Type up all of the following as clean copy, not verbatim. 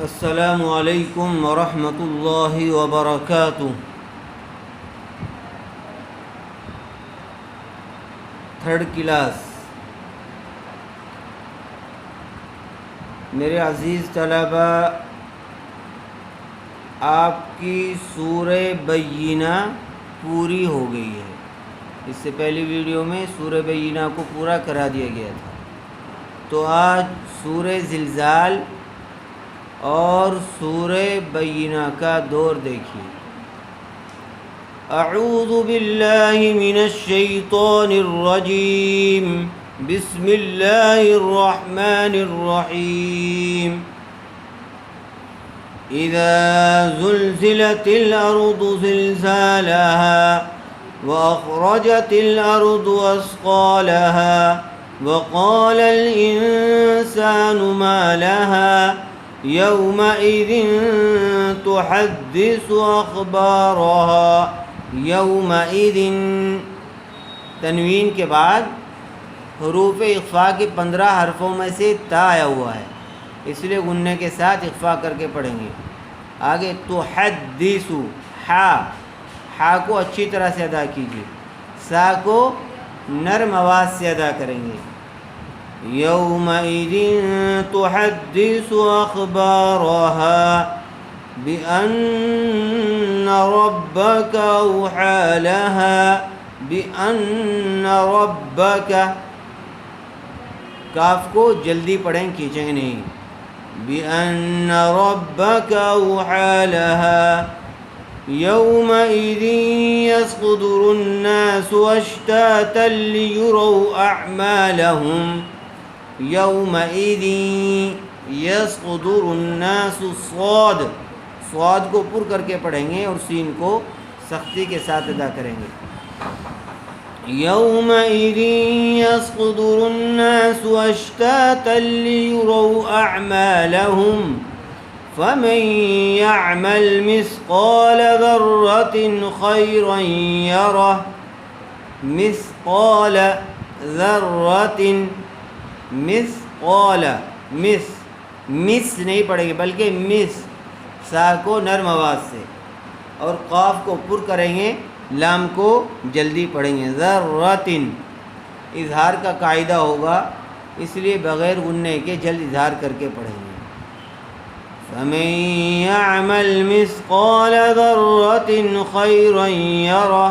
السلام علیکم ورحمۃ اللہ وبرکاتہ۔ Third class. میرے عزیز طلبہ، آپ کی سورہ بینہ پوری ہو گئی ہے۔ اس سے پہلی ویڈیو میں سورہ بینہ کو پورا کرا دیا گیا تھا، تو آج سورہ زلزال اور سورہ بینہ کا دور دیکھیے۔ اعوذ باللہ من الشیطان الرجیم، بسم اللہ الرحمن الرحیم۔ اذا زلزلت الارض زلزالها واخرجت الارض اثقالها وقال الانسان ما لها یومئذ تحدث اخبارها۔ یومئذ تنوین کے بعد حروف اخفاء کے 15 حرفوں میں سے تا آیا ہوا ہے، اس لیے غنّے کے ساتھ اخفاء کر کے پڑھیں گے۔ آگے تحدث، ہا کو اچھی طرح سے ادا کیجیے، سا کو نرم آواز سے ادا کریں گے۔ یومئذ تحدث اخبارها بأن ربك اوحى لها۔ بأن ربك، کاف کو جلدی پڑھیں، کھینچیں گے نہیں۔ بأن ربك اوحى لها یومئذ يصدر الناس اشتاتا ليروا اعمالهم۔ یومئذ یصدر الناس، صاد کو پر کر کے پڑھیں گے اور سین کو سختی کے ساتھ ادا کریں گے۔ یومئذ یصدر الناس اشتاتا ليروا اعمالهم فمن يعمل مثقال ذرة خيرا يره۔ مثقال ذرة، مثقال، مس نہیں پڑھیں گے بلکہ مس، سا کو نرم آواز سے، اور قاف کو پر کریں گے، لام کو جلدی پڑھیں گے۔ ذرۃ اظہار کا قاعدہ ہوگا، اس لیے بغیر غنّے کے جلد اظہار کر کے پڑھیں گے۔ فمن يعمل مثقال ذرة خيرا يره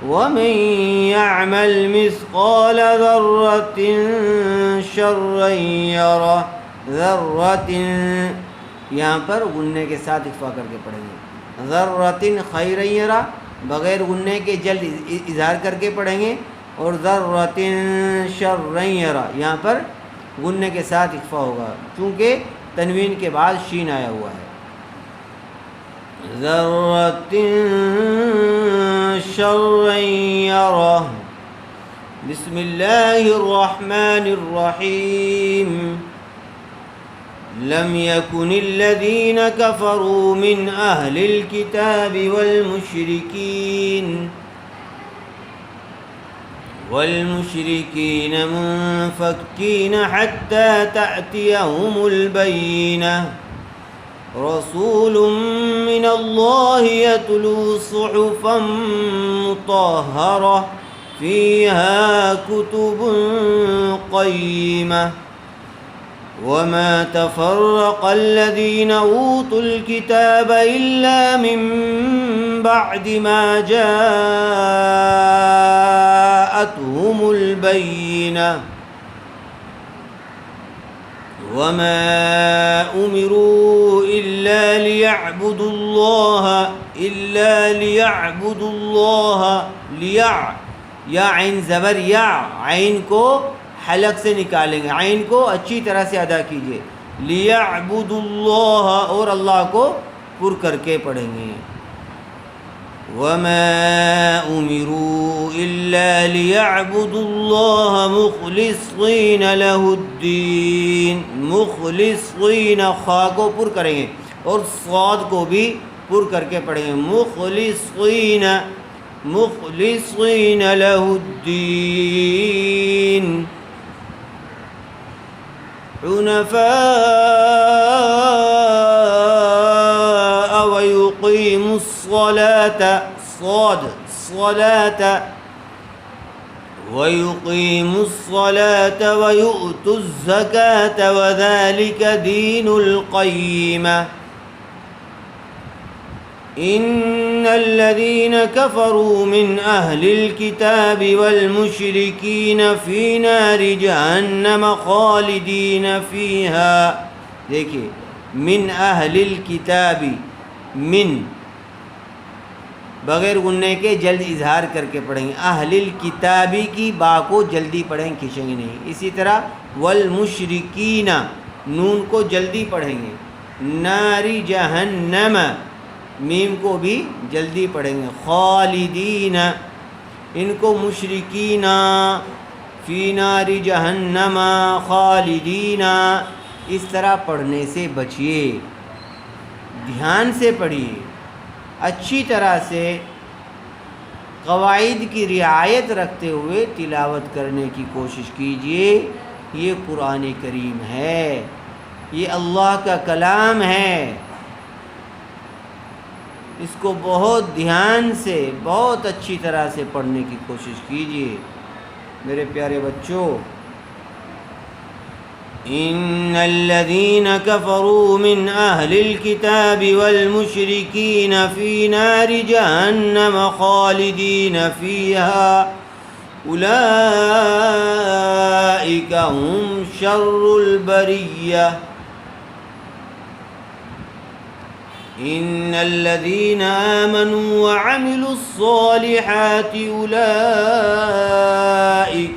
ومن يعمل مثقال ذرة شرا يره۔ ذرۃ یہاں پر غنّے کے ساتھ اخفاء کر کے پڑھیں گے۔ ذرۃ خیرا یرا بغیر غنّے کے جلد اظہار کر کے پڑھیں گے، اور ذرۃ شرا یرا یہاں پر غنّے کے ساتھ اخفاء ہوگا چونکہ تنوین کے بعد شین آیا ہوا ہے۔ ذرۃ شرا یرا۔ بسم اللہ الرحمن الرحیم۔ لم يكن الذين كفروا من أهل الكتاب والمشركين منفكين حتى تأتيهم البينة۔ رسول من الله يتلو صحفا مطهرة فيها كتب قيمة وما تفرق الذين أوتوا الكتاب إلا من بعد ما جاءتهم البينة وما أمروا إلا ليعبدوا الله یا عین زبر یا، عین کو حلق سے نکالیں گے، عین کو اچھی طرح سے ادا کیجیے۔ لیعبدوا اللہ، اور اللہ کو پر کر کے پڑھیں گے۔ وما امروا الا لیعبدوا اللہ مخلصین لہ الدین۔ مخلصین، خا کو پر کریں گے اور صاد کو بھی پر کر کے پڑھیں گے۔ مخلصین لہ الدین حنفاء صاد صلاة وَيُقِيمُ الصَّلَاةَ وَيُؤْتُ الزَّكَاةَ وَذَلِكَ دِينُ الْقَيِّمَةِ إِنَّ الَّذِينَ كَفَرُوا مِنْ أَهْلِ الْكِتَابِ وَالْمُشْرِكِينَ فِي نَارِ جَهَنَّمَ خَالِدِينَ فِيهَا. دیکھیے من اہل الکتاب، من بغیر غننے کے جلد اظہار کر کے پڑھیں گے. اہل الکتابی کی با کو جلدی پڑھیں گے، کھینچیں گے نہیں. اسی طرح والمشرکین نون کو جلدی پڑھیں گے. ناری جہنم میم کو بھی جلدی پڑھیں گے. خالدین ان کو مشرکین فی نار جہنم خالدین. اس طرح پڑھنے سے بچیے، دھیان سے پڑھیے، اچھی طرح سے قواعد کی رعایت رکھتے ہوئے تلاوت کرنے کی کوشش کیجیے. یہ قرآن کریم ہے، یہ اللہ کا کلام ہے. اس کو بہت دھیان سے، بہت اچھی طرح سے پڑھنے کی کوشش کیجیے میرے پیارے بچوں. ان الذين كفروا من اهل الكتاب والمشركين في نار جهنم خالدين فيها اولئك هم شر البرية. ان الذين آمنوا وعملوا الصالحات اولئك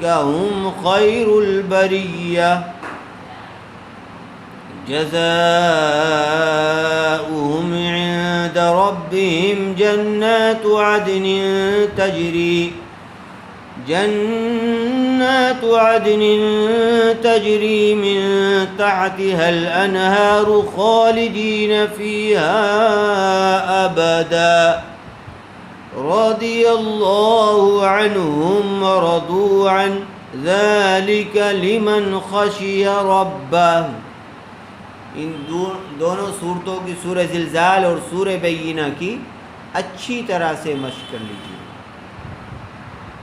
هم خير البرية جزاؤهم عند ربهم جنات عدن تجري من تحتها الأنهار خالدين فيها أبدا رضي الله عنهم ورضوا عنه ذلك لمن خشي ربه. ان دونوں صورتوں کی سورہ زلزال اور سورہ بینہ کی اچھی طرح سے مشق کر لیجیے.